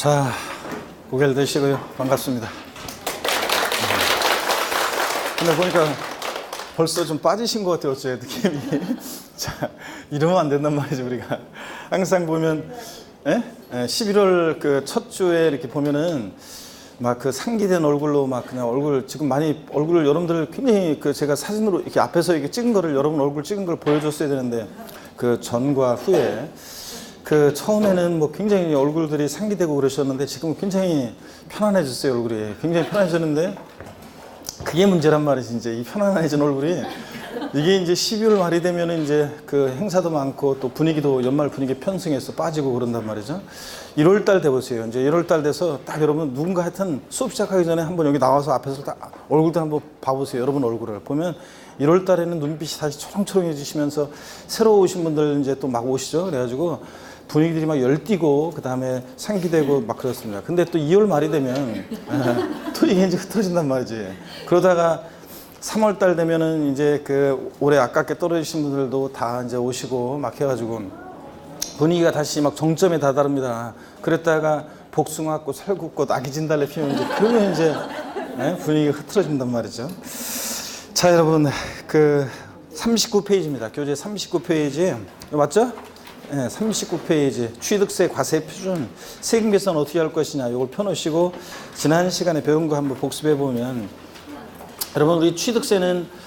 자, 고개를 드시고요. 반갑습니다. 근데 보니까 벌써 좀 빠지신 것 같아요, 제 느낌이. 자, 이러면 안 된단 말이죠, 우리가. 항상 보면, 11월 그 첫 주에 이렇게 보면은 막 그 상기된 얼굴로 막 그냥 얼굴, 지금 많이 얼굴을 여러분들 굉장히 그 제가 사진으로 이렇게 앞에서 이렇게 찍은 거를 여러분 얼굴 찍은 걸 보여줬어야 되는데 그 전과 후에 그 처음에는 뭐 굉장히 얼굴들이 상기되고 그러셨는데 지금은 굉장히 편안해졌어요, 얼굴이. 굉장히 편안해졌는데 그게 문제란 말이지. 이제 이 편안해진 얼굴이 이게 이제 12월 말이 되면은 이제 그 행사도 많고 또 분위기도 연말 분위기 편승해서 빠지고 그런단 말이죠. 1월 달 돼보세요. 이제 1월 달 돼서 딱 여러분 누군가 하여튼 수업 시작하기 전에 한번 여기 나와서 앞에서 딱 얼굴도 한번 봐보세요. 여러분 얼굴을 보면 1월 달에는 눈빛이 다시 초롱초롱해지시면서 새로 오신 분들 이제 또 막 오시죠. 그래가지고 분위기들이 막 열띠고 그 다음에 상기되고 막 그렇습니다. 근데 또 2월 말이 되면 또 이게 이제 흩어진단 말이지. 그러다가 3월 달 되면은 이제 그 올해 아깝게 떨어지신 분들도 다 이제 오시고 막 해가지고 분위기가 다시 막 정점에 다다릅니다. 그랬다가 복숭아꽃, 설국꽃, 아기진달래 피우면 이제 그러면 이제 분위기가 흐트러진단 말이죠. 자, 여러분 그 39페이지입니다. 교재 39페이지 맞죠? 네, 39페이지 취득세 과세 표준 세금 계산 어떻게 할 것이냐 이걸 펴놓으시고 지난 시간에 배운 거 한번 복습해 보면 여러분 우리 취득세는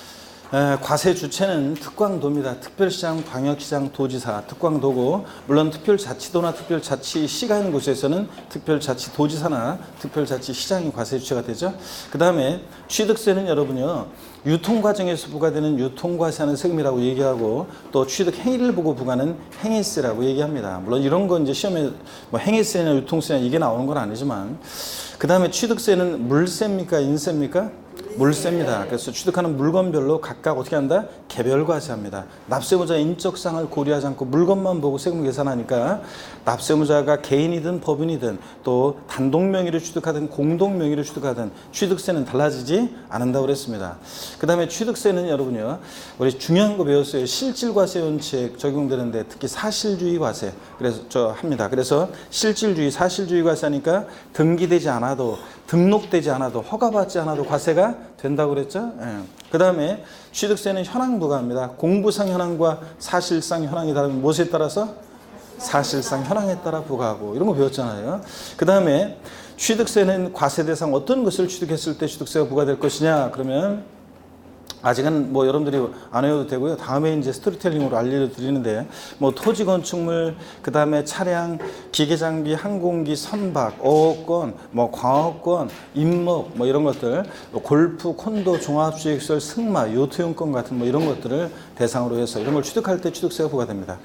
과세 주체는 특광도입니다. 특별시장, 광역시장, 도지사, 특광도고 물론 특별자치도나 특별자치시가 있는 곳에서는 특별자치도지사나 특별자치시장이 과세 주체가 되죠. 그 다음에 취득세는 여러분요 유통과정에서 부과되는 유통과세하는 세금이라고 얘기하고 또 취득 행위를 보고 부과하는 행위세라고 얘기합니다. 물론 이런 건 이제 시험에 뭐 행위세나 유통세나 이게 나오는 건 아니지만 그 다음에 취득세는 물세입니까 인세입니까? 물세입니다. 그래서 취득하는 물건별로 각각 어떻게 한다? 개별과세합니다. 납세무자의 인적사항을 고려하지 않고 물건만 보고 세금을 계산하니까 납세무자가 개인이든 법인이든 또 단독명의로 취득하든 공동명의로 취득하든 취득세는 달라지지 않는다고 그랬습니다. 그 다음에 취득세는 여러분요 우리 중요한 거 배웠어요. 실질과세 원칙 적용되는데 특히 사실주의 과세 그래서 합니다. 그래서 실질주의 사실주의 과세하니까 등기되지 않아도 등록되지 않아도 허가받지 않아도 과세가 된다고 그랬죠. 그 다음에 취득세는 현황 부과합니다. 공부상 현황과 사실상 현황이 다르면 무엇에 따라서? 사실상 현황에 따라 부과하고 이런 거 배웠잖아요. 그 다음에 취득세는 과세 대상 어떤 것을 취득했을 때 취득세가 부과될 것이냐 그러면 아직은 뭐 여러분들이 안 외워도 되고요. 다음에 이제 스토리텔링으로 알려드리는데 뭐 토지 건축물, 그 다음에 차량, 기계 장비, 항공기, 선박, 어업권, 뭐 광업권, 임목 뭐 이런 것들, 골프, 콘도, 종합주택시설, 승마, 요트용권 같은 뭐 이런 것들을 대상으로 해서 이런 걸 취득할 때 취득세가 부과됩니다.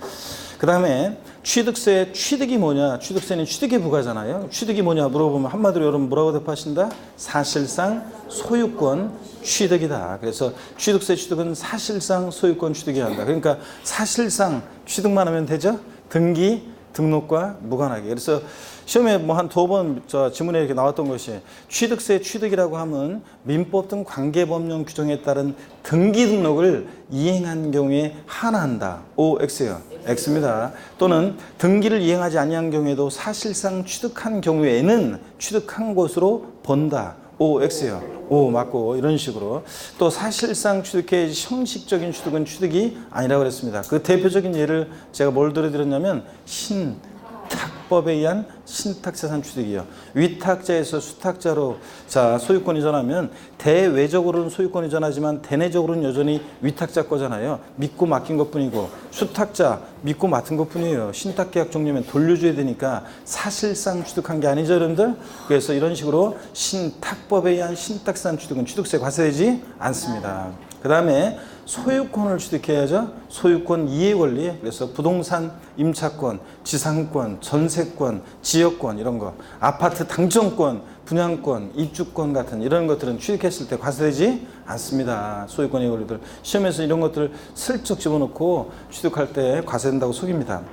그 다음에 취득세, 취득이 뭐냐? 취득세는 취득에 부과잖아요. 취득이 뭐냐 물어보면 한마디로 여러분 뭐라고 대답하신다? 사실상 소유권 취득이다. 그래서 취득세 취득은 사실상 소유권 취득이 한다. 그러니까 사실상 취득만 하면 되죠? 등기, 등록과 무관하게. 그래서 시험에 뭐 한 2번 지문에 이렇게 나왔던 것이 취득세 취득이라고 하면 민법 등 관계법령 규정에 따른 등기 등록을 이행한 경우에 하나한다. OX요. X입니다. 또는 등기를 이행하지 아니한 경우에도 사실상 취득한 경우에는 취득한 것으로 본다. OX요. O 맞고 이런 식으로 또 사실상 취득해 형식적인 취득은 취득이 아니라고 그랬습니다. 그 대표적인 예를 제가 뭘 들어드렸냐면 신탁법에 의한 신탁재산 취득이요. 위탁자에서 수탁자로 자 소유권 이전하면 대외적으로는 소유권 이전하지만 대내적으로는 여전히 위탁자 거잖아요. 믿고 맡긴 것뿐이고 수탁자 믿고 맡은 것뿐이에요. 신탁계약 종료면 돌려줘야 되니까 사실상 취득한 게 아니죠, 여러분들. 그래서 이런 식으로 신탁법에 의한 신탁재산 취득은 취득세 과세되지 않습니다. 그 다음에 소유권을 취득해야죠. 소유권 이해 권리. 그래서 부동산 임차권, 지상권, 전세권, 지역권 이런 거, 아파트 당첨권, 분양권, 입주권 같은 이런 것들은 취득했을 때 과세되지 않습니다. 소유권 이해 권리들 시험에서 이런 것들을 슬쩍 집어넣고 취득할 때 과세된다고 속입니다.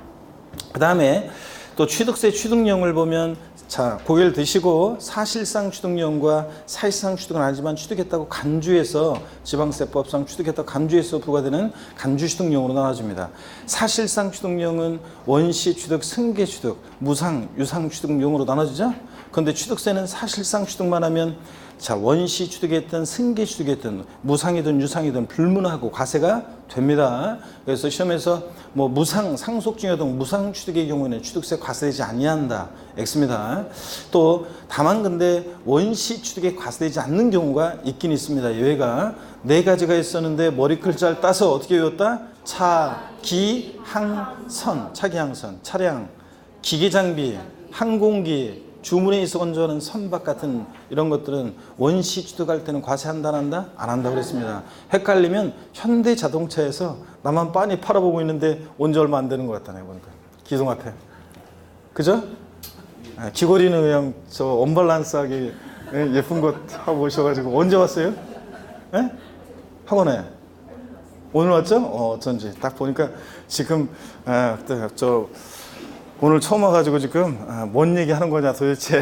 그 다음에 또 취득세 취득령을 보면 자, 고개를 드시고 사실상 취득령과 사실상 취득은 아니지만 취득했다고 간주해서 지방세법상 취득했다고 간주해서 부과되는 간주취득령으로 나눠집니다. 사실상 취득령은 원시 취득, 승계 취득, 무상, 유상 취득령으로 나눠지죠. 그런데 취득세는 사실상 취득만 하면 자, 원시 취득했든 승계 취득했든 무상이든 유상이든 불문하고 과세가 됩니다. 그래서 시험에서 뭐 무상, 상속증여 등 무상 취득의 경우에는 취득세 과세되지 아니한다. X입니다. 또 다만 근데 원시 취득에 과세되지 않는 경우가 있긴 있습니다. 예외가 4가지가 있었는데 머리 글자를 따서 어떻게 외웠다? 차, 기, 항, 선, 차기항선, 차량, 기계장비, 항공기, 주문에 있어 건조하는 선박 같은 이런 것들은 원시 취득할 때는 과세한다 안 한다? 안 한다고 그랬습니다. 헷갈리면 현대자동차에서 나만 빤히 팔아보고 있는데 온 지 얼마 안 되는 것 같다네 보니까 기둥 앞에 그죠? 귀걸이는 그냥 저 언밸런스하게 예쁜 것 하고 오셔가지고 언제 왔어요? 예? 학원에 오늘 왔죠? 어쩐지 딱 보니까 지금 저 오늘 처음 와가지고 지금 뭔 얘기 하는 거냐 도대체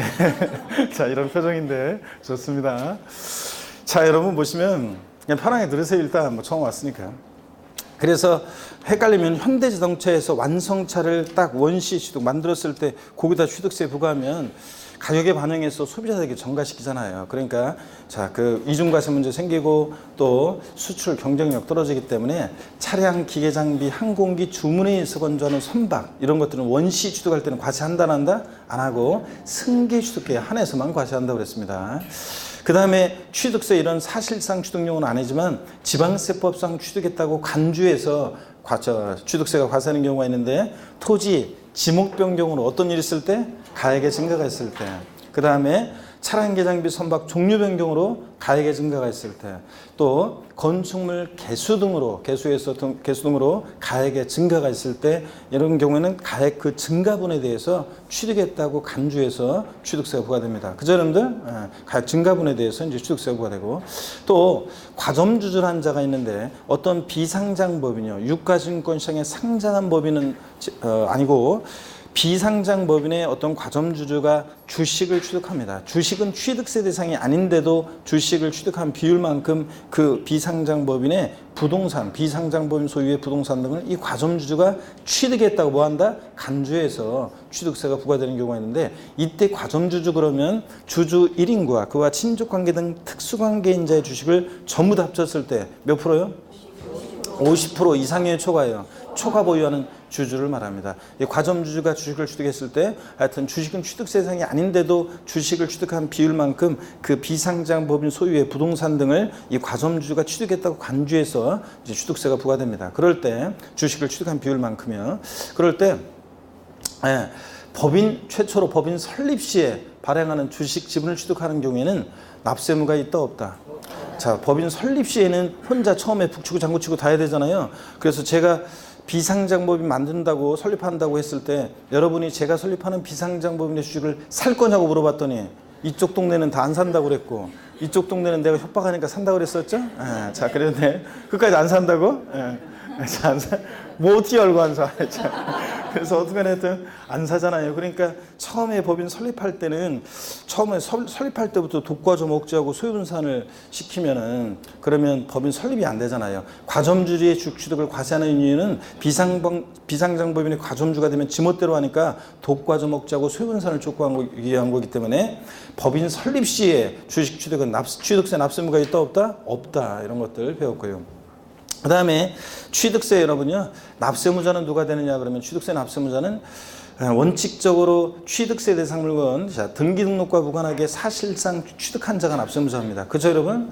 자 이런 표정인데 좋습니다. 자 여러분 보시면 그냥 편하게 들으세요. 일단 뭐 처음 왔으니까. 그래서 헷갈리면 현대자동차에서 완성차를 딱 원시 취득 만들었을 때 거기다 취득세 부과하면 가격에 반영해서 소비자들에게 전가시키잖아요. 그러니까 자, 그 이중과세 문제 생기고 또 수출 경쟁력 떨어지기 때문에 차량, 기계 장비, 항공기, 주문에 의해서 건조하는 선박 이런 것들은 원시 취득할 때는 과세한다 안 한다? 안 하고 승계 취득에 한해서만 과세한다고 그랬습니다. 그 다음에 취득세 이런 사실상 취득용은 아니지만 지방세법상 취득했다고 간주해서 취득세가 과세하는 경우가 있는데 토지, 지목 변경으로 어떤 일이 있을 때? 가액의 증가가 있을 때. 그 다음에 차량 개장비 선박 종류 변경으로 가액의 증가가 있을 때. 또 건축물 개수 등으로 개수 등으로 가액의 증가가 있을 때 이런 경우에는 가액 그 증가분에 대해서 취득했다고 간주해서 취득세가 부과됩니다. 그죠 여러분들? 가액 증가분에 대해서 이제 취득세가 부과되고 또 과점주주라는 자가 있는데 어떤 비상장 법인이요. 유가증권시장에 상장한 법인은 아니고 비상장 법인의 어떤 과점주주가 주식을 취득합니다. 주식은 취득세 대상이 아닌데도 주식을 취득한 비율만큼 그 비상장 법인의 부동산, 비상장 법인 소유의 부동산 등을 이 과점주주가 취득했다고 뭐한다? 간주해서 취득세가 부과되는 경우가 있는데 이때 과점주주 그러면 주주 1인과 그와 친족관계 등 특수관계인자의 주식을 전부 다 합쳤을 때 몇 프로요? 50% 이상의 초과예요. 초과 보유하는 주주를 말합니다. 이 과점주주가 주식을 취득했을 때 하여튼 주식은 취득세 대상이 아닌데도 주식을 취득한 비율만큼 그 비상장 법인 소유의 부동산 등을 이 과점주주가 취득했다고 간주해서 이제 취득세가 부과됩니다. 그럴 때 주식을 취득한 비율만큼이요. 그럴 때 최초로 법인 설립 시에 발행하는 주식 지분을 취득하는 경우에는 납세 의무가 있다 없다. 자, 법인 설립 시에는 혼자 처음에 북치고 장구치고 다 해야 되잖아요. 그래서 제가 비상장법인 만든다고 설립한다고 했을 때 여러분이 제가 설립하는 비상장법인의 주식을 살 거냐고 물어봤더니 이쪽 동네는 다 안 산다고 그랬고 이쪽 동네는 내가 협박하니까 산다고 그랬었죠? 자, 그런데 끝까지 안 산다고? 자, 안 사. 뭐 어떻게 알고 안 사? 그래서 어떻게 하든 안 사잖아요. 그러니까 처음에 법인 설립할 때는 처음에 설립할 때부터 독과점 억제하고 소유분산을 시키면은 그러면 법인 설립이 안 되잖아요. 과점주주의 주식 취득을 과세하는 이유는 비상장 법인의 과점주가 되면 지멋대로 하니까 독과점 억제하고 소유분산을 촉구하기 위한 거기 때문에 법인 설립 시에 주식 취득은 취득세 납세 의무가 있다 없다? 없다. 이런 것들 배웠고요. 그 다음에 취득세 여러분요. 납세 의무자는 누가 되느냐 그러면 취득세 납세 의무자는 원칙적으로 취득세 대상 물건 등기 등록과 무관하게 사실상 취득한 자가 납세 의무자입니다. 그죠 여러분?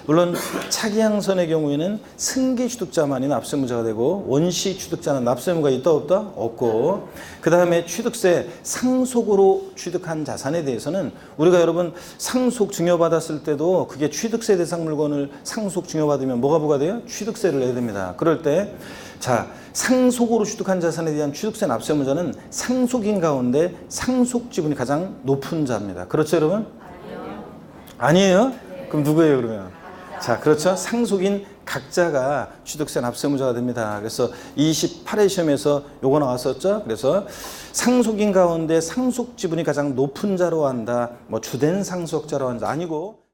물론 차기항선의 경우에는 승계 취득자만이 납세 의무자가 되고 원시 취득자는 납세 의무가 있다 없다? 없고 그 다음에 취득세 상속으로 취득한 자산에 대해서는 우리가 여러분 상속 증여받았을 때도 그게 취득세 대상 물건을 상속 증여받으면 뭐가 부과돼요? 취득세를 내야 됩니다. 그럴 때 자, 상속으로 취득한 자산에 대한 취득세 납세 의무자는 상속인 가운데 상속 지분이 가장 높은 자입니다. 그렇죠, 여러분? 아니에요? 네. 그럼 누구예요, 그러면? 자, 그렇죠. 상속인 각자가 취득세 납세무자가 됩니다. 그래서 28회 시험에서 요거 나왔었죠. 그래서 상속인 가운데 상속 지분이 가장 높은 자로 한다. 뭐 주된 상속자로 한다. 아니고